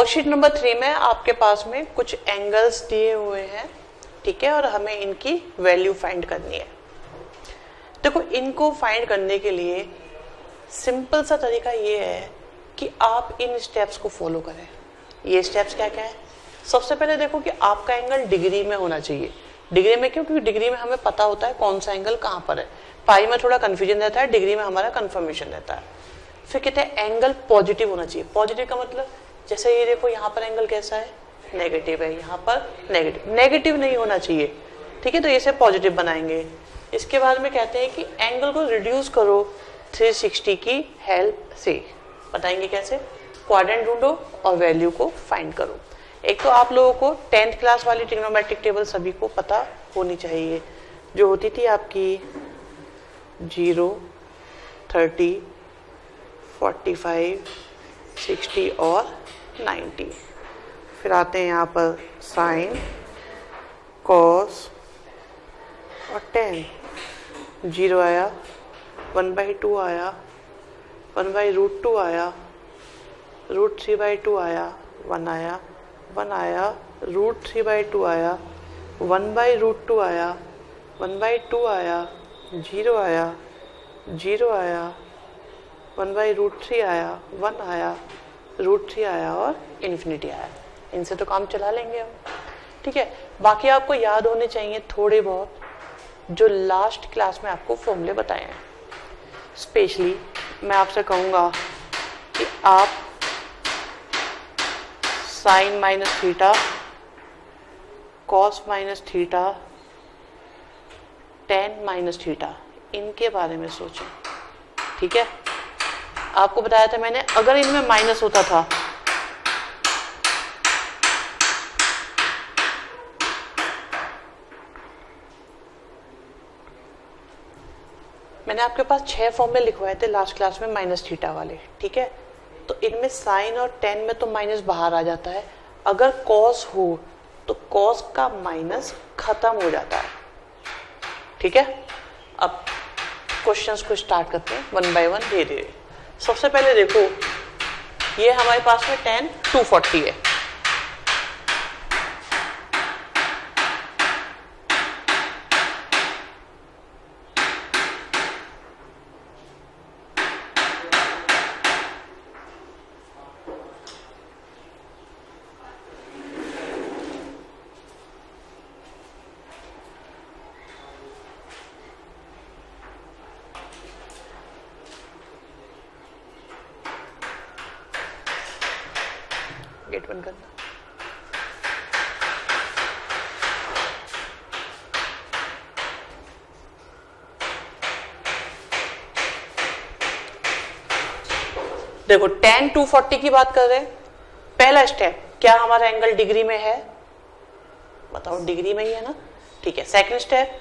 Worksheet number 3 में आपके पास में कुछ एंगल्स दिए हुए हैं, ठीक है, और हमें इनकी वैल्यू फाइंड करनी है। देखो, इनको फाइंड करने के लिए सिंपल सा तरीका ये है कि आप इन स्टेप्स को फॉलो करें। ये स्टेप्स क्या क्या है? सबसे पहले देखो कि आपका एंगल डिग्री में होना चाहिए। डिग्री में क्यों? क्योंकि डिग्री में हमें पता होता है कौन सा एंगल कहाँ पर है। पाई में थोड़ा कंफ्यूजन रहता है, डिग्री में हमारा कंफर्मेशन रहता है। फिर कहते हैं एंगल पॉजिटिव होना चाहिए। पॉजिटिव का मतलब जैसे ये देखो, यहाँ पर एंगल कैसा है? नेगेटिव है, यहाँ पर नेगेटिव। नेगेटिव नहीं होना चाहिए, ठीक है, तो इसे पॉजिटिव बनाएंगे। इसके बाद में कहते हैं कि एंगल को रिड्यूस करो 360 की हेल्प से। बताएंगे कैसे? क्वाड्रेंट ढूंढो और वैल्यू को फाइंड करो। एक तो आप लोगों को 10th क्लास वाली ट्रिग्नोमेट्रिक टेबल सभी को पता होनी चाहिए, जो होती थी आपकी 0, 30, 45, 60 और 90। फिर आते हैं यहाँ पर साइन, कॉस और tan। 0 आया, 1/2 आया, 1/√2 आया, √3/2 आया, 1 आया, 1 आया, √3/2 आया, 1/√2 आया, 1/2 आया, 0 आया, 0 आया, 1/√3 आया, 1 आया, √3 आया और इन्फिनिटी आया। इनसे तो काम चला लेंगे हम, ठीक है। बाकी आपको याद होने चाहिए थोड़े बहुत जो लास्ट क्लास में आपको फॉर्मूले बताए हैं। स्पेशली मैं आपसे कहूँगा कि आप sine minus theta, cos minus theta, tan minus theta, इनके बारे में सोचें, ठीक है। आपको बताया था मैंने, अगर इनमें माइनस होता था मैंने आपके पास 6 फॉर्मूले लिखवाए थे लास्ट क्लास में माइनस थीटा वाले, ठीक है। तो इनमें साइन और tan में तो माइनस बाहर आ जाता है। अगर कॉस हो तो कॉस का माइनस खत्म हो जाता है, ठीक है। अब क्वेश्चंस को स्टार्ट करते हैं 1 बाय 1 धीरे धीरे। सबसे पहले देखो, ये हमारे पास में tan 240 है। गेट बंद करना। देखो, tan 240 की बात कर रहे हैं। पहला स्टेप, क्या हमारा एंगल डिग्री में है? बताओ, डिग्री में ही है ना, ठीक है। सेकंड स्टेप,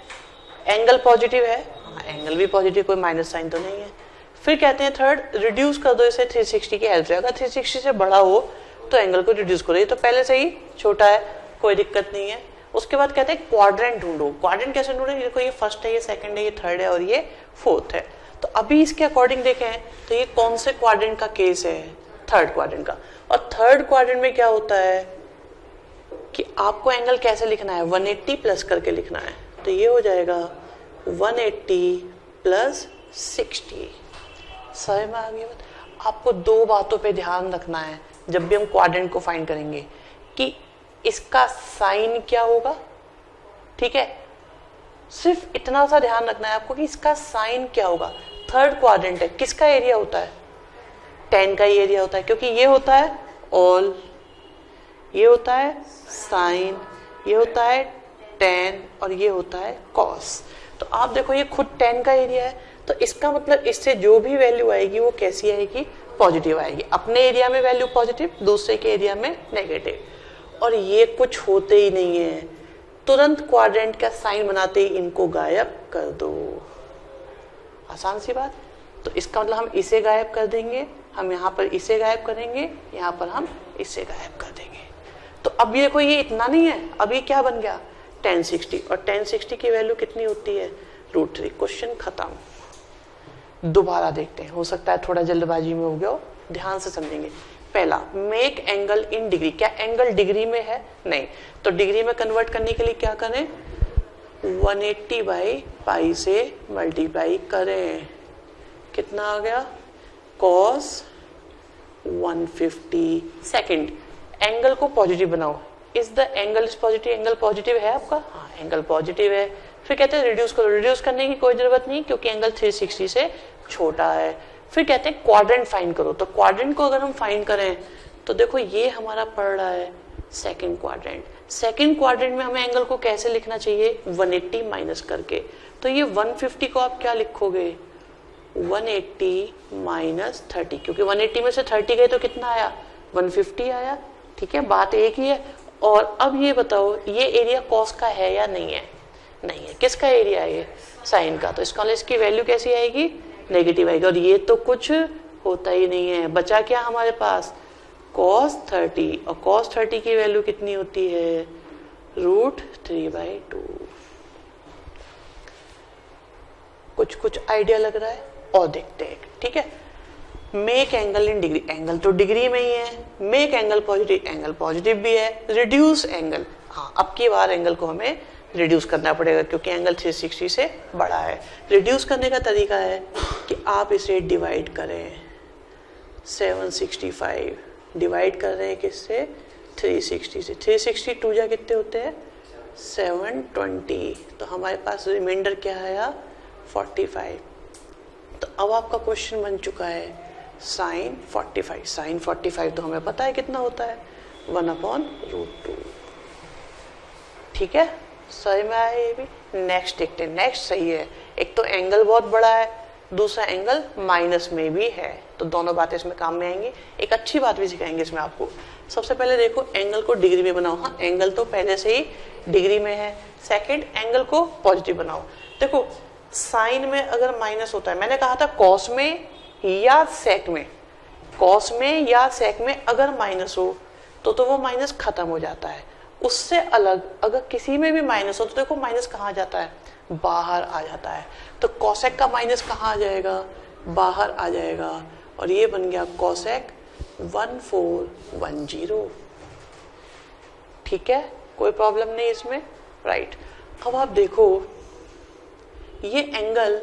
एंगल पॉजिटिव है? एंगल भी पॉजिटिव, कोई माइनस साइन तो नहीं है। फिर कहते हैं थर्ड, रिड्यूस कर दो इसे 360 की हेल्प से। अगर 360 से बड़ा हो तो एंगल को रिड्यूस करो। ये तो पहले से ही छोटा है, कोई दिक्कत नहीं है। उसके बाद कहते हैं क्वाड्रेंट ढूंढो। क्वाड्रेंट कैसे ढूंढे? देखो, ये फर्स्ट है, ये सेकंड है, ये थर्ड है और ये फोर्थ है। तो अभी इसके अकॉर्डिंग देखें तो ये कौन से क्वाड्रेंट का केस है? थर्ड क्वाड्रेंट का। और थर्ड क्वाड्रेंट में क्या होता है कि आपको एंगल कैसे लिखना है? 180 प्लस करके लिखना है। तो ये हो जाएगा 180 प्लस 60। समझ में आ गया? आपको दो बातों पे ध्यान रखना है जब भी हम क्वाड्रेंट को फाइंड करेंगे, कि इसका साइन क्या होगा, ठीक है। सिर्फ इतना सा ध्यान रखना है आपको कि इसका साइन क्या होगा। थर्ड क्वाड्रेंट है, किसका एरिया होता है? tan का ही एरिया होता है, क्योंकि ये होता है ऑल, ये होता है साइन, ये होता है tan और ये होता है cos। तो आप देखो, ये खुद tan का एरिया है, तो इसका मतलब इससे जो भी वैल्यू आएगी वो कैसी आएगी? पॉजिटिव आएगी। अपने एरिया में वैल्यू पॉजिटिव, दूसरे के एरिया में नेगेटिव। और ये कुछ होते ही नहीं है, तुरंत क्वाड्रेंट का साइन बनाते ही इनको गायब कर दो। आसान सी बात। तो इसका मतलब हम इसे गायब कर देंगे, हम यहाँ पर इसे गायब करेंगे, यहाँ पर हम इसे गायब कर देंगे। तो अब ये कोई, ये इतना नहीं है, अब ये क्या बन गया? tan 60। और tan 60 की वैल्यू कितनी होती है? √3। क्वेश्चन खत्म। दोबारा देखते हैं, हो सकता है थोड़ा जल्दबाजी में हो गया हो, ध्यान से समझेंगे। पहला मेक एंगल इन डिग्री, क्या एंगल डिग्री में है? नहीं, तो डिग्री में कन्वर्ट करने के लिए क्या करें, 180 बाई पाई से मल्टीप्लाई करें, कितना आ गया, cos 150। सेकंड, एंगल को पॉजिटिव बनाओ, is the angle is positive, angle positive है आपका, हाँ एंगल पॉजिटिव है। फिर कहते हैं रिड्यूस करो, रिड्यूस करने की कोई जरूरत नहीं क्योंकि एंगल 360 से छोटा है। फिर कहते हैं क्वाड्रेंट फाइंड करो, तो क्वाड्रेंट को अगर हम फाइंड करें तो देखो ये हमारा पड़ रहा है सेकंड क्वाड्रेंट। सेकंड क्वाड्रेंट में हमें एंगल को कैसे लिखना चाहिए, 180 माइनस करके, तो ये 150 को आप क्या लिखोगे, 180 माइनस 30, क्योंकि 180 में से 30 गए तो कितना आया, 150 आया। ठीक है, बात एक ही है। और अब ये बताओ ये एरिया कॉस का है या नहीं है? नहीं है। किसका एरिया है ये, साइन का, तो इसकी वैल्यू कैसी आएगी, नेगेटिव आएगी। और ये तो कुछ होता ही नहीं है, बचा क्या हमारे पास, cos 30, और cos 30 की वैल्यू कितनी होती है, √3/2। कुछ आइडिया लग रहा है, और देखते हैं। ठीक है, make angle in degree, angle तो डिग्री में ही है। Make angle positive, angle positive भी है। रिड्यूस एंगल, हाँ अब की बार एंगल को हमें रिड्यूस करना पड़ेगा क्योंकि एंगल 360 से बड़ा है। रिड्यूस करने का तरीका है कि आप इसे डिवाइड करें, 765 डिवाइड कर रहे हैं किससे, 360 से। 360 2 जा कितने होते हैं, 720, तो हमारे पास रिमाइंडर क्या आया, 45। तो अब आपका क्वेश्चन बन चुका है साइन 45। साइन 45 तो हमें पता है कितना होता है, 1/√2। ठीक है, सही में आया ये भी। नेक्स्ट देखते हैं, नेक्स्ट सही है। एक तो एंगल बहुत बड़ा है, दूसरा एंगल माइनस में भी है, तो दोनों बातें इसमें काम में आएंगी। एक अच्छी बात भी सिखाएंगे इसमें आपको। सबसे पहले देखो एंगल को डिग्री में बनाओ, हाँ एंगल तो पहले से ही डिग्री में है। सेकंड, एंगल को पॉजिटिव बनाओ। देखो साइन में अगर माइनस होता है, मैंने कहा था कॉस में या सेक में, कॉस में या सेक में अगर माइनस हो तो वो माइनस खत्म हो जाता है। उससे अलग अगर किसी में भी माइनस हो तो देखो माइनस कहाँ जाता है, बाहर आ जाता है। तो कॉसेक का माइनस कहाँ आ जाएगा, बाहर आ जाएगा, और ये बन गया कॉसेक 1410। ठीक है, कोई प्रॉब्लम नहीं इसमें, राइट। अब आप देखो ये एंगल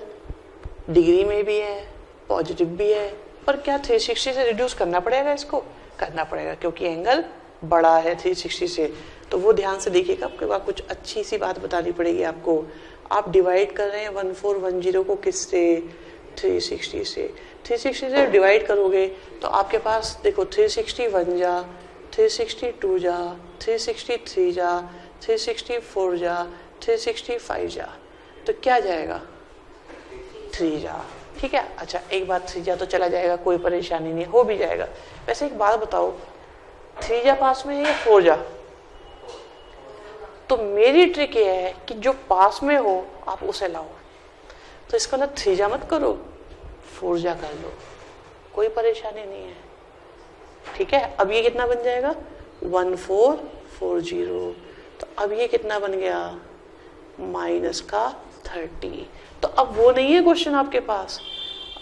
डिग्री में भी है, पॉजिटिव भी है, पर क्या 360 से रिड्यूस करना पड़ेगा, इसको करना पड़ेगा क्योंकि एंगल बड़ा है 360 से। तो वो ध्यान से देखिएगा, आपके पास कुछ अच्छी सी बात बतानी पड़ेगी आपको। आप डिवाइड कर रहे हैं 1410 को किससे, 360 से। 360 से डिवाइड करोगे तो आपके पास देखो 360 1 जा, 360 2 जा, 360 3 जा, 360 4 जा, 360 5 जा, तो क्या जाएगा, 3 जा। ठीक है, अच्छा एक बात, 3 जा तो चला जाएगा, कोई परेशानी नहीं, हो भी जाएगा। वैसे एक बात बताओ, 3 जा पास में है या 4 जा? तो मेरी ट्रिक ये है कि जो पास में हो आप उसे लाओ। तो इसका ना 3 जा मत करो, 4 जा कर लो, कोई परेशानी नहीं है। ठीक है, अब ये कितना बन जाएगा, 1440। तो अब ये कितना बन गया, माइनस का 30। तो अब वो नहीं है क्वेश्चन आपके पास,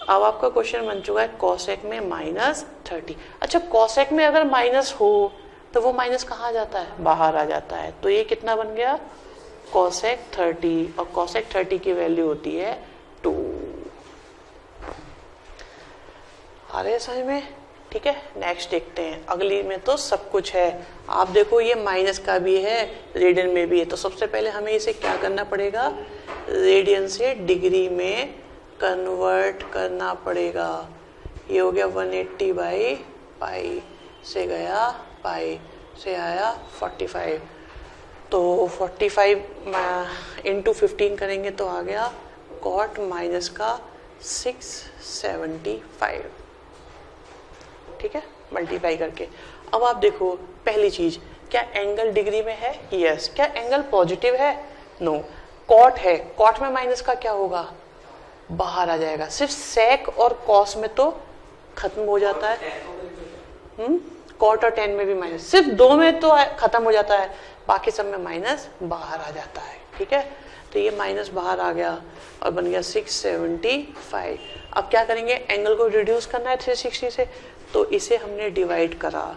अब आपका क्वेश्चन बन चुका है कॉसेक में माइनस 30। अच्छा कॉसेक में अगर माइनस हो तो वो माइनस कहाँ जाता है, बाहर आ जाता है। तो ये कितना बन गया, कॉसेक 30, और कॉसेक 30 की वैल्यू होती है 2। आ रहे समझ में? ठीक है, नेक्स्ट देखते हैं। अगली में तो सब कुछ है। आप देखो ये माइनस का भी है, रेडियन में भी है। तो सबसे पहले हमें इसे क्या करना पड़ेगा, रेडियन से डिग्री में कन्वर्ट करना पड़ेगा। ये हो गया 180 बाई पाई से गया पाई से आया 45। तो 45 इंटू 15 करेंगे तो आ गया कॉट माइनस का 675। ठीक है, मल्टीप्लाई करके। अब आप देखो पहली चीज, क्या एंगल डिग्री में है, यस। क्या एंगल पॉजिटिव है, नो। कॉट है, कॉट में माइनस का क्या होगा, बाहर आ जाएगा। सिर्फ सेक और कॉस में तो खत्म हो जाता है, कॉट और टेन में भी माइनस, सिर्फ 2 में तो खत्म हो जाता है, बाकी सब में माइनस बाहर आ जाता है। ठीक है, तो ये माइनस बाहर आ गया और बन गया 675। अब क्या करेंगे, एंगल को रिड्यूस करना है 360 से। तो इसे हमने डिवाइड करा,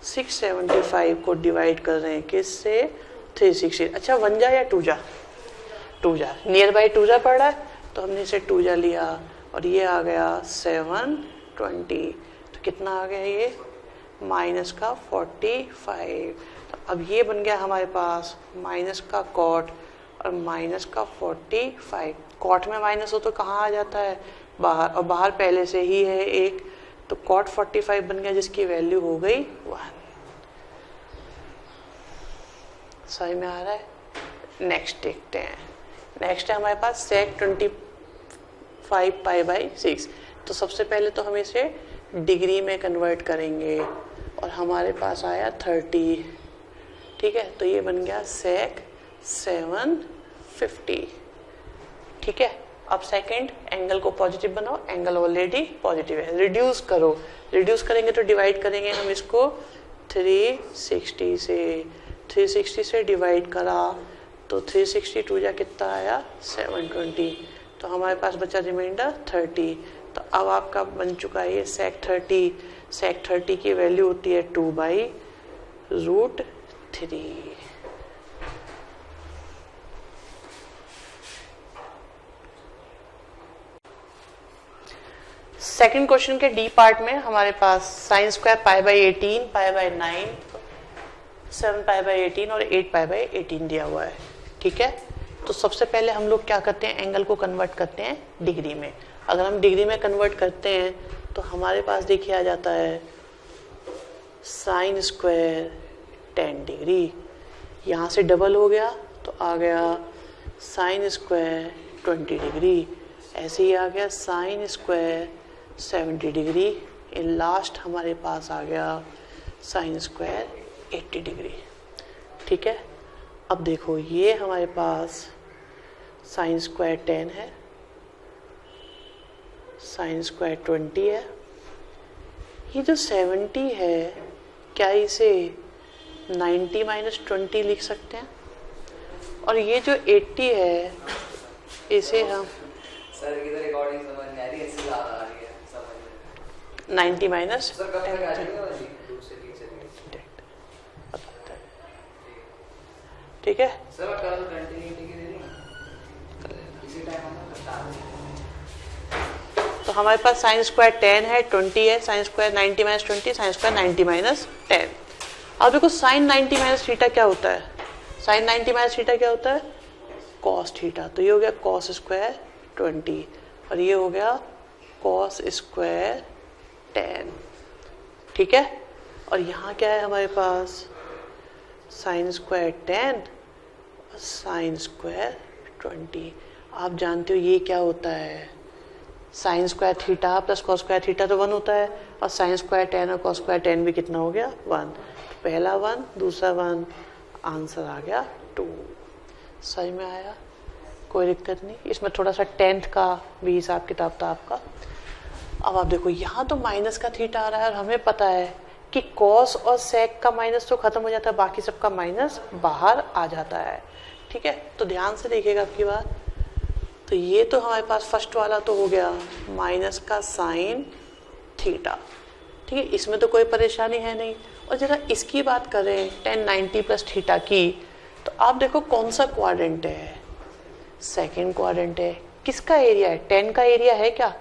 675 को डिवाइड कर रहे हैं किससे, 360। अच्छा 1 जा या 2 जा, 2 जा, नियर बाई 2 जा पड़ रहा है तो हमने इसे 2 जा लिया और ये आ गया 720। तो कितना आ गया ये, माइनस का 45। तो अब ये बन गया हमारे पास माइनस का कॉट और माइनस का 45। कॉट में माइनस हो तो कहाँ आ जाता है, बाहर, और बाहर पहले से ही है 1, तो कॉट 45 बन गया जिसकी वैल्यू हो गई 1। सही में आ रहा है। नेक्स्ट देखते हैं। नेक्स्ट है हमारे पास sec 25 पाई बाई 6। तो सबसे पहले तो हम इसे डिग्री में कन्वर्ट करेंगे और हमारे पास आया 30। ठीक है, तो ये बन गया sec 750। ठीक है, अब सेकंड एंगल को पॉजिटिव बनाओ, एंगल ऑलरेडी पॉजिटिव है। रिड्यूस करो, रिड्यूस करेंगे तो डिवाइड करेंगे हम इसको 360 से, 360 से डिवाइड करा तो 362 जा कितना आया 720। तो हमारे पास बचा रिमाइंडर 30। तो अब आपका बन चुका है ये sec 30। sec 30 की वैल्यू होती है 2/√3। सेकंड क्वेश्चन के डी पार्ट में हमारे पास sine square pi by 18, pi by 9, 7 pi by 18 और 8 पाई बाई 18 दिया हुआ है। ठीक है, तो सबसे पहले हम लोग क्या करते हैं, एंगल को कन्वर्ट करते हैं डिग्री में। अगर हम डिग्री में कन्वर्ट करते हैं तो हमारे पास देखिए आ जाता है साइन स्क्वायर 10 डिग्री, यहाँ से डबल हो गया तो आ गया साइन स्क्वायर 20 डिग्री, ऐसे ही आ गया sine square 70 degree, in last हमारे पास आ गया साइन स्क्वायर 80 डिग्री। ठीक है, अब देखो ये हमारे पास साइन स्क्वायर 10 है, साइन स्क्वायर 20 है, ये जो 70 है क्या इसे 90 माइनस 20 लिख सकते हैं, और ये जो 80 है इसे हम सर की रिकॉर्डिंग समझ नहीं आ रही है, इससे ज्यादा आ रही है समझ में। 90 माइनस सर कब तक आ जाएगी वाली दूसरे तीसरे ठीक है सर मैं कल कंटिन्यूटी की दे रही हूं, इसी टाइम हम करता है। तो हमारे पास साइन स्क्वायर 10 है, 20 है, sine square 90 minus 20, sine square 90 minus 10। अब देखो साइन 90 माइनस थीटा क्या होता है, साइन 90 माइनस थीटा क्या होता है, कॉस थीटा। तो ये हो गया कॉस स्क्वायर 20 और ये हो गया कॉस स्क्वायर 10। ठीक है, और यहाँ क्या है हमारे पास साइन स्क्वायर 10 और साइन स्क्वायर 20। आप जानते हो ये क्या होता है, sine square theta plus cos square theta तो 1 होता है, और साइन स्क्वायर 10 और कॉस स्क्वायर 10 भी कितना हो गया 1। तो पहला 1 दूसरा 1, आंसर आ गया 2। सही में आया, कोई दिक्कत नहीं। इसमें थोड़ा सा 10th का भी हिसाब किताब था आपका। अब आप देखो यहाँ तो माइनस का थीटा आ रहा है और हमें पता है कि कॉस और सेक का माइनस तो खत्म हो जाता है, बाकी सबका माइनस बाहर आ जाता है। ठीक है, तो ध्यान से देखिएगा आपकी बात। तो ये तो हमारे पास फर्स्ट वाला तो हो गया माइनस का साइन थीटा। ठीक है, इसमें तो कोई परेशानी है नहीं। और जरा इसकी बात करें 1090 प्लस थीटा की, तो आप देखो कौन सा क्वाड्रेंट है, सेकेंड क्वाड्रेंट है। किसका एरिया है, 10 का एरिया है क्या,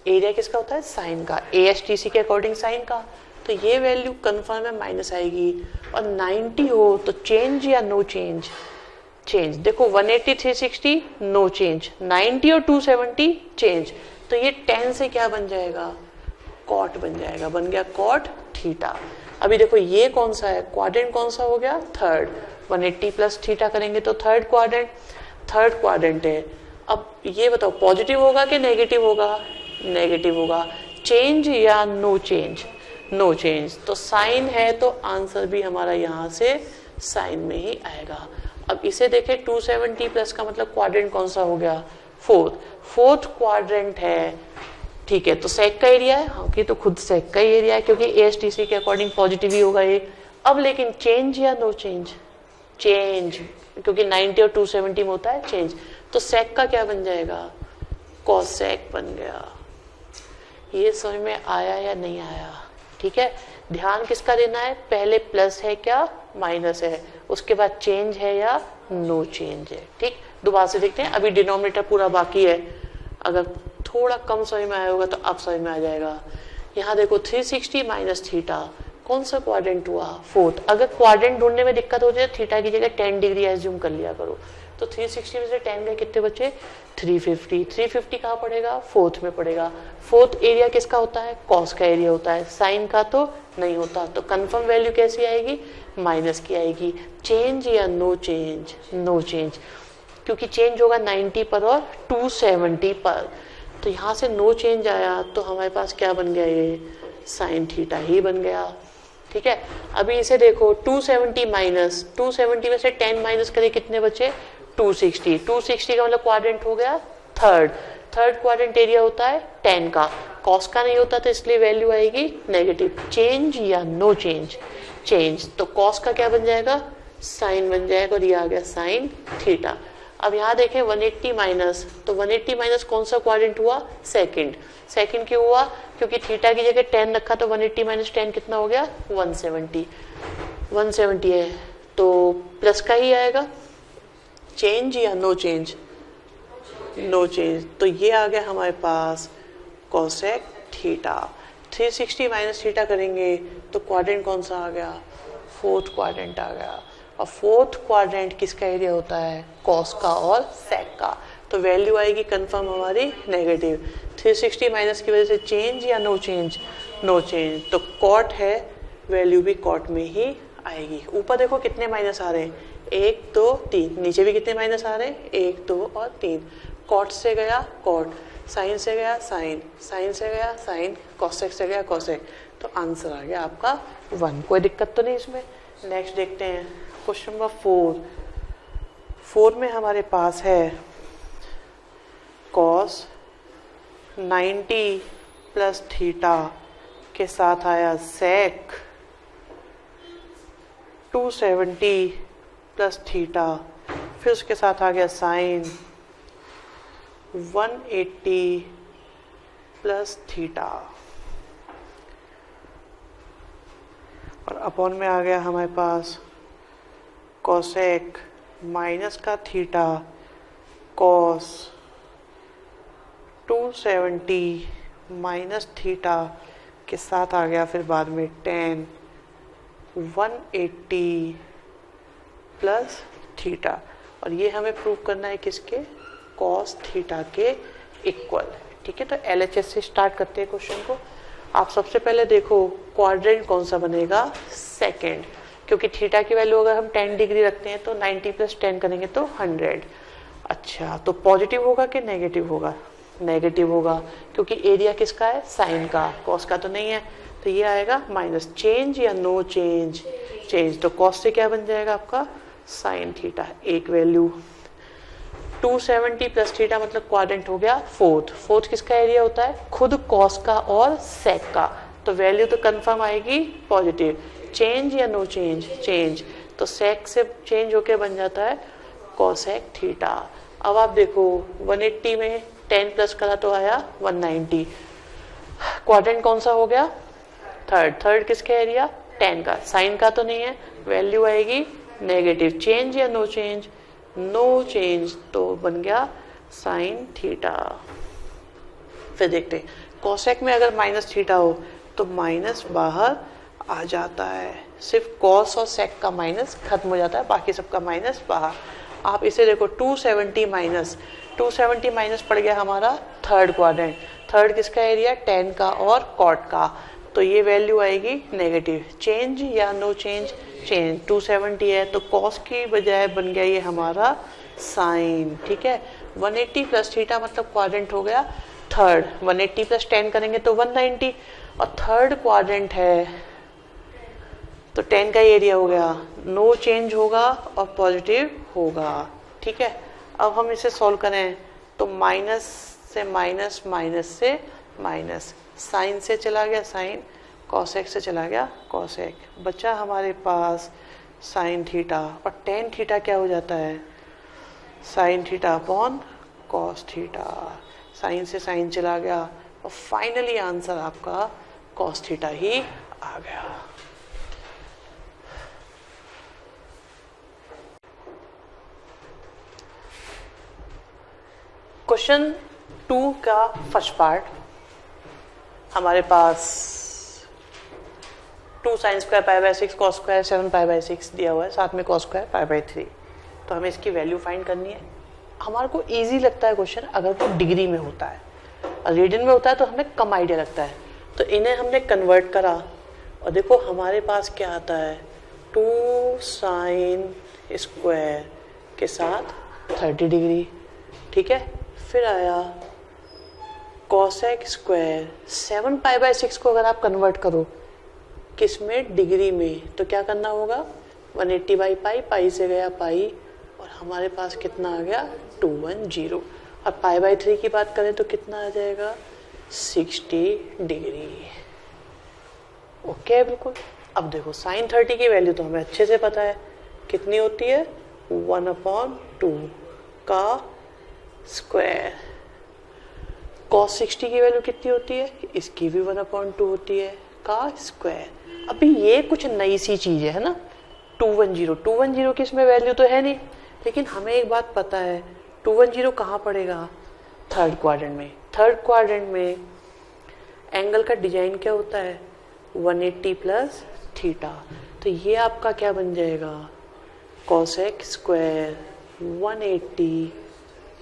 एरिया किसका होता है साइन का, ASTC के अकॉर्डिंग साइन का। तो ये वैल्यू कन्फर्म है माइनस आएगी, और 90 हो तो चेंज या नो चेंज, चेंज। देखो 180 360 नो चेंज, 90 और 270 चेंज। तो ये 10 से क्या बन जाएगा, कॉट बन जाएगा, बन गया कॉट थीटा। अभी देखो ये कौन सा है, क्वाड्रेंट कौन सा हो गया, थर्ड। 180 प्लस थीटा करेंगे तो थर्ड क्वाड्रेंट, थर्ड क्वाड्रेंट है। अब ये बताओ पॉजिटिव होगा कि नेगेटिव होगा, नेगेटिव होगा। चेंज या नो चेंज, नो चेंज। तो साइन है तो आंसर भी हमारा यहाँ से साइन में ही आएगा। अब इसे देखें 270 प्लस का मतलब क्वाड्रेंट कौन सा हो गया, फोर्थ, फोर्थ क्वाड्रेंट है। ठीक है, तो सेक का एरिया है, हाँ कि तो खुद सेक का ही एरिया है क्योंकि ASTC के अकॉर्डिंग पॉजिटिव ही होगा ये। अब लेकिन चेंज या नो चेंज, चेंज, क्योंकि 90 और 270 में होता है चेंज। तो सेक का क्या बन जाएगा, कॉसेक बन गया। ये समझ में आया या नहीं आया? ठीक है, ध्यान किसका देना है, पहले प्लस है क्या माइनस है, उसके बाद चेंज है या नो चेंज है। ठीक, दोबारा से देखते हैं, अभी डिनोमिनेटर पूरा बाकी है, अगर थोड़ा कम समझ में आया होगा तो अब समझ में आ जाएगा। यहाँ देखो 360 माइनस थीटा, कौन सा क्वाड्रेंट हुआ, फोर्थ। अगर क्वाड्रेंट ढूंढने में दिक्कत हो जाए थीटा की जगह 10 डिग्री एज्यूम कर लिया करो। तो 360 में से 10 गए, कितने बचे, 350। 350 कहाँ पड़ेगा, फोर्थ में पड़ेगा। फोर्थ एरिया किसका होता है, कॉस का एरिया होता है, साइन का तो नहीं होता। तो कंफर्म वैल्यू कैसी आएगी, माइनस की आएगी। चेंज या नो चेंज, नो चेंज, क्योंकि चेंज होगा 90 पर और 270 पर। तो यहाँ से नो चेंज आया तो हमारे पास क्या बन गया, ये साइन थीटा ही बन गया। ठीक है, अभी इसे देखो 270 माइनस, 270 में से 10 माइनस करें, कितने बचे, 260। 260 का मतलब क्वाड्रेंट हो गया थर्ड। थर्ड क्वाड्रेंट एरिया होता है 10 का, कॉस का नहीं होता, तो इसलिए वैल्यू आएगी नेगेटिव। चेंज या नो चेंज, चेंज, तो कॉस का क्या बन जाएगा, साइन बन जाएगा, और ये आ गया साइन थीटा। अब यहाँ देखें 180 माइनस, तो 180 माइनस कौन सा क्वाड्रेंट हुआ, सेकंड। सेकंड क्यों हुआ, क्योंकि थीटा की जगह 10 रखा, तो 180 माइनस 10 कितना हो गया, 170। 170 है तो प्लस का ही आएगा। चेंज या नो चेंज, नो चेंज, तो ये आ गया हमारे पास कोसेक थीटा। 360 माइनस थीटा करेंगे तो क्वाड्रेंट कौन सा आ गया, फोर्थ क्वाड्रेंट आ गया। और फोर्थ क्वाड्रेंट किसका एरिया होता है, कॉस का और सेक का। तो वैल्यू आएगी कंफर्म हमारी नेगेटिव। 360 माइनस की वजह से चेंज या नो चेंज, नो चेंज, तो कॉट है, वैल्यू भी कॉट में ही आएगी। ऊपर देखो कितने माइनस आ रहे हैं, 1 2 3, नीचे भी कितने माइनस आ रहे हैं, 1 2 और 3। कॉट से गया कॉट, साइन से गया साइन, साइन से गया साइन, कॉसेक से गया कॉसेक, तो आंसर आ गया आपका 1। कोई दिक्कत तो नहीं इसमें। नेक्स्ट देखते हैं क्वेश्चन नंबर 4। 4 में हमारे पास है कॉस 90 प्लस थीटा के साथ आया सेक 270 प्लस थीटा, फिर उसके साथ आ गया साइन 180 प्लस थीटा, और अपॉन में आ गया हमारे पास कोसेक माइनस का थीटा कॉस 270 माइनस थीटा के साथ आ गया फिर बाद में 10 180 प्लस थीटा, और ये हमें प्रूव करना है किसके, कॉस थीटा के इक्वल। ठीक है, तो LHS से स्टार्ट करते हैं क्वेश्चन को। आप सबसे पहले देखो क्वाड्रेंट कौन सा बनेगा, सेकंड, क्योंकि थीटा की वैल्यू अगर हम 10 डिग्री रखते हैं तो 90 प्लस 10 करेंगे तो 100। अच्छा, तो पॉजिटिव होगा कि नेगेटिव होगा, नेगेटिव होगा, क्योंकि एरिया किसका है, साइन का, कॉस का तो नहीं है, तो ये आएगा माइनस। चेंज या नो चेंज, चेंज, तो कॉस से क्या बन जाएगा आपका, साइन थीटा, एक वैल्यू। 270 प्लस थीटा मतलब क्वाड्रेंट हो गया फोर्थ। फोर्थ किसका एरिया होता है, खुद कॉस का और सेक का, तो वैल्यू तो कंफर्म आएगी पॉजिटिव। चेंज या नो चेंज, चेंज, तो सेक से चेंज होके बन जाता है कॉसेक थीटा। अब आप देखो 180 में 10 प्लस करा तो आया 190, क्वाड्रेंट कौन सा हो गया, थर्ड। थर्ड किसका एरिया, 10 का, साइन का तो नहीं है, वैल्यू आएगी नेगेटिव। चेंज या नो चेंज, नो चेंज, तो बन गया साइन थीटा। फिर देखते हैं कोसेक में अगर माइनस थीटा हो तो माइनस बाहर आ जाता है, सिर्फ कॉस और सेक का माइनस खत्म हो जाता है, बाकी सबका माइनस बाहर। आप इसे देखो 270 माइनस, 270 माइनस पड़ गया हमारा थर्ड क्वाड्रेंट। थर्ड किसका एरिया, 10 का और कॉट का, तो ये वैल्यू आएगी नेगेटिव। चेंज या नो चेंज, चेंज, 270 है तो कॉस की बजाय बन गया ये हमारा साइन। ठीक है, 180 प्लस थीटा मतलब क्वाड्रेंट हो गया थर्ड, 180 प्लस 10 करेंगे तो 190, और थर्ड क्वाड्रेंट है तो 10 का एरिया हो गया, नो चेंज होगा और पॉजिटिव होगा। ठीक है, अब हम इसे सॉल्व करें तो माइनस से माइनस, माइनस से माइनस, साइन से चला गया साइन, कॉसेक से चला गया कॉसेक, बचा हमारे पास साइन थीटा, और टेन थीटा क्या हो जाता है, sine theta upon cos theta. Sine से साइन चला गया और फाइनली आंसर आपका cos थीटा ही आ गया। क्वेश्चन 2 का फर्स्ट पार्ट, हमारे पास 2 sin square pi by 6 cos square 7 pi by 6 दिया हुआ है, साथ में cos स्क्वायर पाई बाई 3। तो हमें इसकी वैल्यू फाइंड करनी है। हमारे को इजी लगता है क्वेश्चन अगर वो डिग्री में होता है, और रेडियन में होता है तो हमें कम आइडिया लगता है। तो इन्हें हमने कन्वर्ट करा और देखो हमारे पास क्या आता है, 2 sin स्क्वायर के साथ 30 डिग्री, ठीक है। फिर आया cosec स्क्वायर 7 पाई बाई 6 को अगर आप कन्वर्ट करो किस में, डिग्री में, तो क्या करना होगा, 180 बाई पाई, पाई से गया पाई, और हमारे पास कितना आ गया 210। और पाई बाई 3 की बात करें तो कितना आ जाएगा 60 डिग्री। ओके बिल्कुल। अब देखो साइन 30 की वैल्यू तो हमें अच्छे से पता है कितनी होती है, 1/2 का स्क्वायर। cos 60 की वैल्यू कितनी होती है, इसकी भी 1/2 होती है का स्क्वायर। अभी ये कुछ नई सी चीज है ना, 210 की इसमें वैल्यू तो है नहीं, लेकिन हमें एक बात पता है 210 कहाँ पड़ेगा, थर्ड क्वाड्रेंट में। थर्ड क्वाड्रेंट में एंगल का डिजाइन क्या होता है, 180 प्लस थीटा। तो ये आपका क्या बन जाएगा, cosec स्क्वायर 180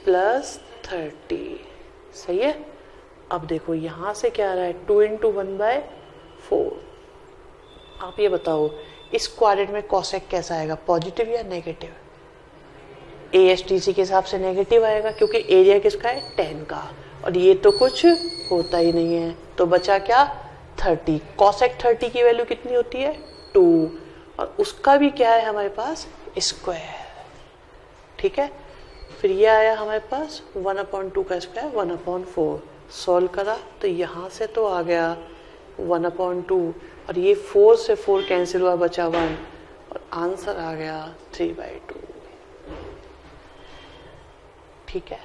प्लस 30। सही है। अब देखो यहाँ से क्या आ रहा है, 2 × 1/4। आप ये बताओ इस क्वाड्रेंट में cosec कैसा आएगा, पॉजिटिव या नेगेटिव? ASTC के हिसाब से नेगेटिव आएगा क्योंकि एरिया किसका है, 10 का, और ये तो कुछ होता ही नहीं है। तो बचा क्या, 30। cosec 30 की वैल्यू कितनी होती है, 2, और उसका भी क्या है हमारे पास, स्क्वायर। ठीक है। फिर ये आया हमारे पास 1/2 का स्क्वायर 1/4। सॉल्व करा तो यहाँ से तो आ गया 1/2, और ये 4 से 4 कैंसिल हुआ, बचा 1, और आंसर आ गया 3/2। ठीक है,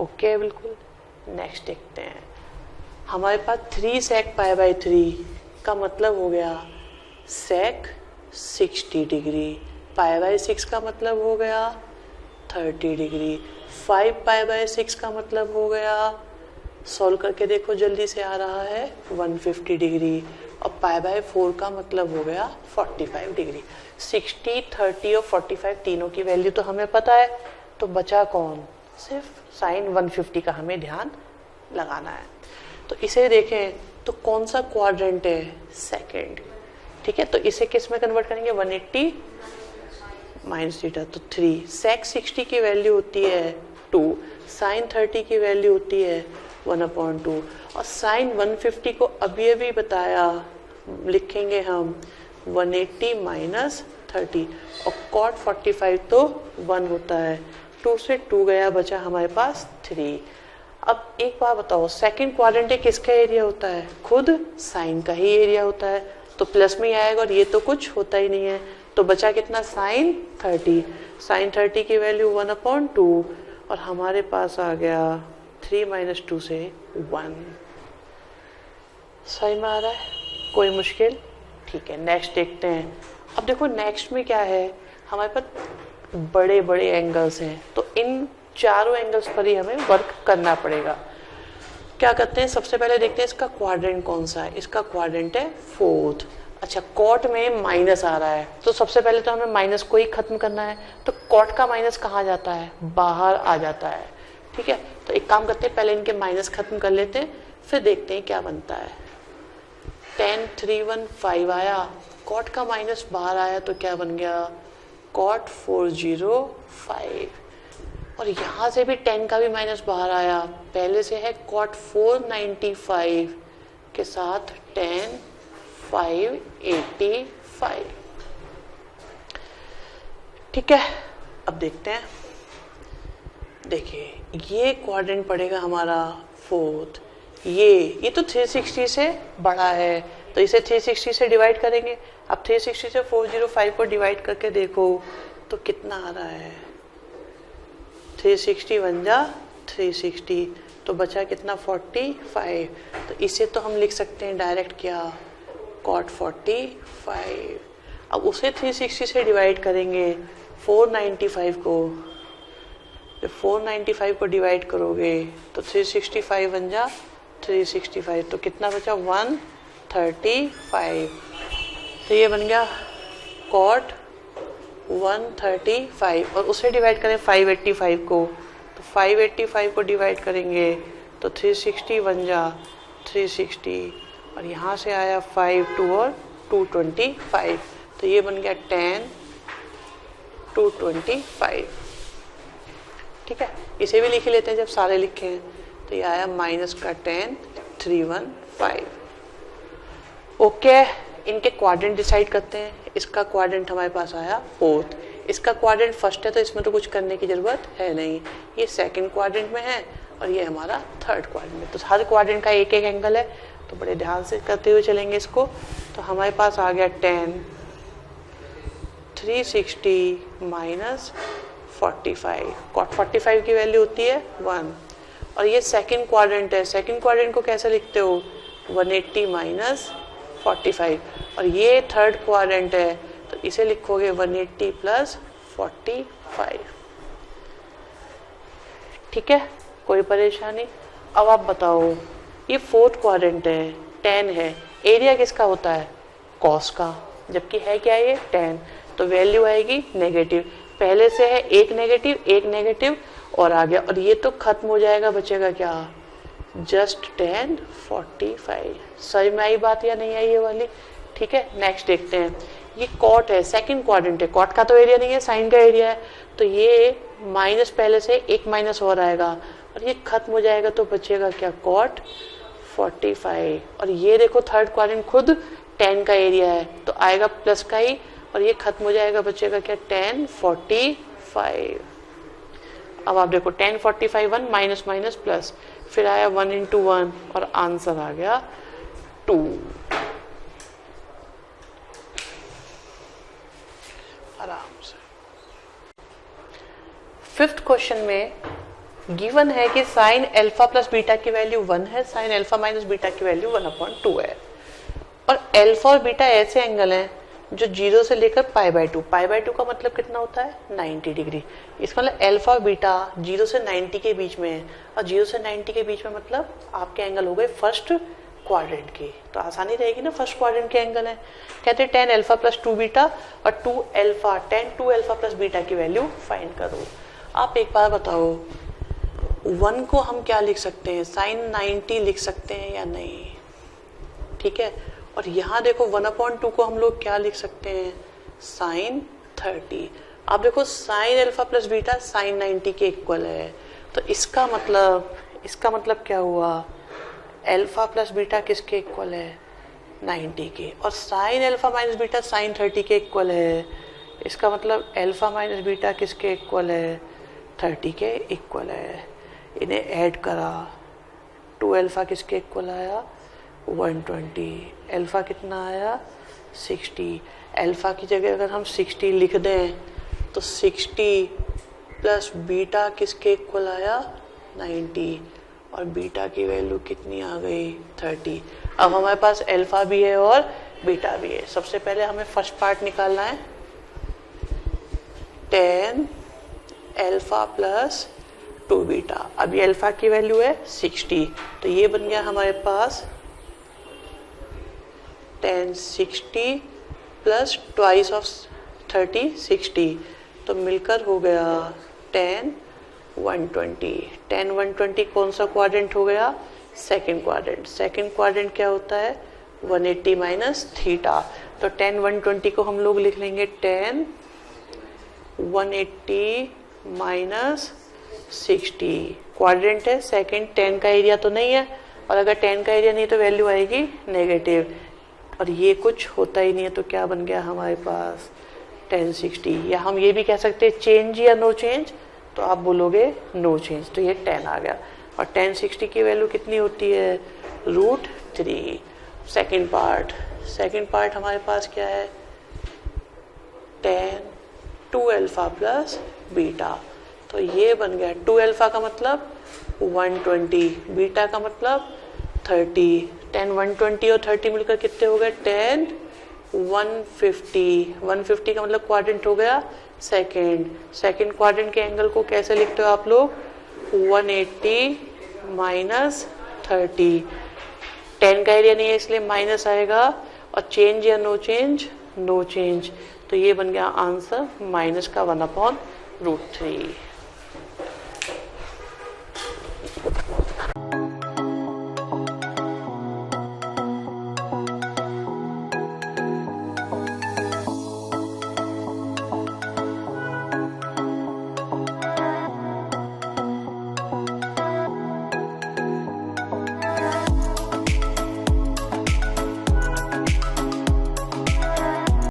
ओके बिल्कुल। नेक्स्ट देखते हैं, हमारे पास 3 sec पाई बाई 3 का मतलब हो गया sec 60 डिग्री, पाई बाई 6 का मतलब हो गया 30 डिग्री, 5 पाई बाई 6 का मतलब हो गया, सॉल्व करके देखो जल्दी से आ रहा है 150 डिग्री, और पाई बाई 4 का मतलब हो गया 45 डिग्री। 60, 30 और 45 तीनों की वैल्यू तो हमें पता है, तो बचा कौन, सिर्फ साइन 150 का हमें ध्यान लगाना है। तो इसे देखें तो कौन सा क्वाड्रेंट है, सेकंड। ठीक है, तो इसे किस में कन्वर्ट करेंगे, 180 माइनस थीटा, तो 3। sec 60 की वैल्यू होती है 2, साइन 30 की वैल्यू होती है 1/2, और साइन 150 को अभी बताया, लिखेंगे हम 180 माइनस 30, और cot 45 तो 1 होता है, 2 से 2 गया, बचा हमारे पास 3। अब एक बात बताओ, सेकंड क्वाड्रेंट किसका एरिया होता है, खुद साइन का ही एरिया होता है, तो प्लस में ही आएगा, और ये तो कुछ होता ही नहीं है, तो बचा कितना, साइन 30। साइन 30 की वैल्यू 1/2, और हमारे पास आ गया 3 - 2 से 1। सही में आ रहा है, कोई मुश्किल? ठीक है, नेक्स्ट देखते हैं। अब देखो नेक्स्ट में क्या है, हमारे पास बड़े बड़े एंगल्स हैं, तो इन चारों एंगल्स पर ही हमें वर्क करना पड़ेगा। क्या करते हैं, सबसे पहले देखते हैं इसका क्वाड्रेंट कौन सा है, इसका क्वाड्रेंट है 4th। अच्छा, कॉट में माइनस आ रहा है, तो सबसे पहले तो हमें माइनस को ही खत्म करना है, तो कॉट का माइनस कहाँ जाता है, बाहर आ जाता है। ठीक है, तो एक काम करते हैं, पहले इनके माइनस खत्म कर लेते हैं, फिर देखते हैं क्या बनता है। 10, 3, 1, 5 आया, कॉट का माइनस बाहर आया, तो क्या बन गया, cot 405, और यहाँ से भी 10 का भी माइनस बाहर आया, पहले से है cot 495 के साथ 10 585। ठीक है, अब देखते हैं। देखिए ये क्वाड्रेंट पड़ेगा हमारा 4th, ये तो 360 से बड़ा है, तो इसे 360 से डिवाइड करेंगे। अब 360 से 405 को डिवाइड करके देखो तो कितना आ रहा है, 360 बन जा 360, तो बचा कितना 45। तो इसे तो हम लिख सकते हैं डायरेक्ट क्या, cot 45। अब उसे 360 से डिवाइड करेंगे 495 को, जब 495 को डिवाइड करोगे तो 365 बन जा 365, तो कितना बचा 135। तो ये बन गया cot 135। और उसे डिवाइड करें 585 को, तो 585 को डिवाइड करेंगे तो 360 बन जा 360, और यहाँ से आया 5 2 और 225, तो ये बन गया 10 225। ठीक है, इसे भी लिख लेते हैं जब सारे लिखे हैं, तो ये आया माइनस का 10 315। ओके, इनके क्वाड्रेंट डिसाइड करते हैं। इसका क्वाड्रेंट हमारे पास आया फोर्थ, इसका क्वाड्रेंट फर्स्ट है तो इसमें तो कुछ करने की जरूरत है नहीं, ये सेकंड क्वाड्रेंट में है और ये हमारा थर्ड क्वाड्रेंट में। तो हर क्वाड्रेंट का एक एक एंगल है, तो बड़े ध्यान से करते हुए चलेंगे इसको। तो हमारे पास आ गया 10 360 माइनस 45, cot 45 की वैल्यू होती है 1। और ये सेकंड क्वाड्रेंट है, सेकंड क्वाड्रेंट को कैसे लिखते हो 180 माइनस 45, और ये थर्ड क्वाड्रेंट है तो इसे लिखोगे 180 प्लस 45। ठीक है, कोई परेशानी। अब आप बताओ, ये फोर्थ क्वाड्रेंट है, 10 है, एरिया किसका होता है कॉस का, जबकि है क्या ये 10, तो वैल्यू आएगी नेगेटिव। पहले से है एक नेगेटिव और आ गया, और ये तो खत्म हो जाएगा, बचेगा क्या जस्ट 10 45। सही में आई बात या नहीं आई ये वाली? ठीक है, नेक्स्ट देखते हैं। ये कॉट है, सेकंड क्वाड्रेंट है, कॉट का तो एरिया नहीं है, साइन का एरिया है, तो ये माइनस पहले से एक माइनस और आएगा और ये खत्म हो जाएगा, तो बचेगा क्या कॉट 45। और ये देखो थर्ड क्वाड्रेंट खुद 10 का एरिया है, तो आएगा प्लस का ही, और ये खत्म हो जाएगा, बचेगा क्या 10 45। अब आप देखो 10 45 1 माइनस माइनस प्लस, फिर आया 1 into 1 और आंसर आ गया 2। आराम से। फिफ्थ क्वेश्चन में गिवन है कि साइन अल्फा प्लस बीटा की वैल्यू 1 है, साइन अल्फा माइनस बीटा की वैल्यू 1/2 है, और अल्फा और बीटा ऐसे एंगल हैं जो 0 से लेकर π/2, π/2 का मतलब कितना होता है 90 डिग्री। इसका मतलब अल्फा और बीटा 0 से 90 के बीच में है, और 0 से 90 के बीच में मतलब आपके एंगल हो गए फर्स्ट क्वाड्रेंट की, तो आसानी रहेगी ना, फर्स्ट क्वाड्रेंट के एंगल है। कहते हैं 10 अल्फा प्लस 2 बीटा और 2 अल्फा 10 2 अल्फा प्लस बीटा की वैल्यू फाइंड करो। आप एक बार बताओ, 1 को हम क्या लिख सकते हैं, साइन 90 लिख सकते हैं या नहीं? ठीक है, और यहाँ देखो 1/2 को हम लोग क्या लिख सकते हैं, साइन 30। आप देखो sine alpha plus beta sine 90 के इक्वल है, तो इसका मतलब क्या हुआ, अल्फा प्लस बीटा किसके इक्वल है 90 के, और sine alpha minus beta sine 30 के इक्वल है, इसका मतलब अल्फा माइनस बीटा किसके इक्वल है 30 के इक्वल है। इन्हें ऐड करा, 2 अल्फा किसके इक्वल आया 120, अल्फा कितना आया 60, अल्फा की जगह अगर हम 60 लिख दें तो 60 प्लस बीटा किसके इक्वल आया 90, और बीटा की वैल्यू कितनी आ गई 30। अब हमारे पास अल्फा भी है और बीटा भी है। सबसे पहले हमें फर्स्ट पार्ट निकालना है, 10 अल्फा प्लस 2 बीटा। अभी अल्फा की वैल्यू है 60, तो ये बन गया हमारे पास 10 60 प्लस ट्वाइस ऑफ 30 60, तो मिलकर हो गया 10 120। 10 120 कौन सा क्वाड्रेंट हो गया, सेकंड क्वाड्रेंट। सेकंड क्वाड्रेंट क्या होता है 180 माइनस थीटा, तो 10 120 को हम लोग लिख लेंगे 10 180 माइनस 60। क्वाड्रेंट है सेकंड, 10 का एरिया तो नहीं है, और अगर 10 का एरिया नहीं तो वैल्यू आएगी नेगेटिव, और ये कुछ होता ही नहीं है, तो क्या बन गया हमारे पास 1060। या हम ये भी कह सकते हैं चेंज या नो चेंज, तो आप बोलोगे नो चेंज, तो ये 10 आ गया। और 1060 की वैल्यू कितनी होती है √3। सेकंड पार्ट हमारे पास क्या है 10 2 अल्फा प्लस बीटा, तो ये बन गया 2 अल्फा का मतलब 120, बीटा का मतलब 30, 10 120 और 30 मिलकर कितने हो गए 10 150, 150 का मतलब क्वाड्रेंट हो गया सेकंड क्वाड्रेंट के एंगल को कैसे लिखते हो आप लोग 180 माइनस 30, 10 का एरिया नहीं है इसलिए माइनस आएगा और चेंज या नो चेंज, नो चेंज, तो ये बन गया आंसर -1/√3।